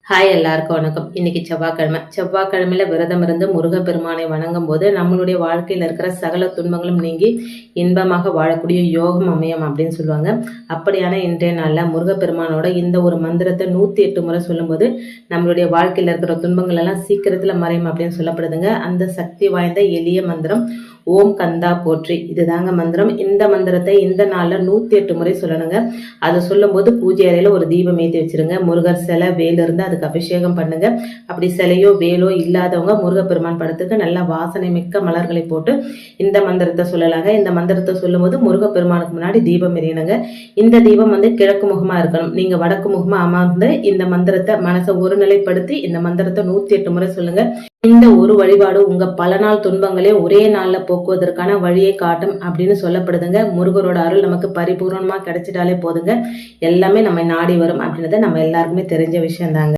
Hi, எல்லாருக்கும் வணக்கம். இன்னைக்கு செவ்வாய்க்கிழமை. செவ்வாய்க்கிழமையில விரதம் இருந்து முருகப்பெருமானை வணங்கும் போது நம்மளுடைய வாழ்க்கையில் இருக்கிற சகல துன்பங்களும் நீங்கி இன்பமாக வாழக்கூடிய யோகம் அமையும் அப்படின்னு சொல்லுவாங்க. அப்படியான இன்றைய நாளில் முருகப்பெருமானோட இந்த ஒரு மந்திரத்தை 108 முறை சொல்லும்போது நம்மளுடைய வாழ்க்கையில் இருக்கிற துன்பங்கள் எல்லாம் சீக்கிரத்தில் மறையும் அப்படின்னு சொல்லப்படுதுங்க. அந்த சக்தி வாய்ந்த எளிய மந்திரம் ஓம் கந்தா போற்றி. இதுதாங்க மந்திரம். இந்த மந்திரத்தை இந்த நாளில் 108 முறை சொல்லணுங்க. அதை சொல்லும்போது பூஜை அறையில் ஒரு தீபம் ஏற்றி வச்சிருங்க. முருகர் சிலை வேல் இருந்து அதுக்கு அபிஷேகம் பண்ணுங்க. அப்படி சிலையோ வேலோ இல்லாதவங்க முருகப்பெருமான் படத்துக்கு நல்லா வாசனை மிக்க மலர்களை போட்டு இந்த மந்திரத்தை சொல்லலாங்க. இந்த மந்திரத்தை சொல்லும்போது முருகப்பெருமானுக்கு முன்னாடி தீபம் எரியணுங்க. இந்த தீபம் கிழக்கு முகமா இருக்கணும். நீங்க வடக்கு முகமா அமர்ந்து இந்த மந்திரத்தை மனசை ஒருநிலைப்படுத்தி இந்த மந்திரத்தை 108 முறை சொல்லுங்க. இந்த ஒரு வழிபாடு உங்க பல நாள் துன்பங்களே ஒரே நாள்ல போக்குவதற்கான வழியை காட்டும் அப்படின்னு சொல்லப்படுதுங்க. முருகரோட அருள் நமக்கு பரிபூர்ணமா கிடைச்சிட்டாலே போதுங்க, எல்லாமே நம்ம நாடி வரும் அப்படின்றத நம்ம எல்லாருக்குமே தெரிஞ்ச விஷயம் தாங்க.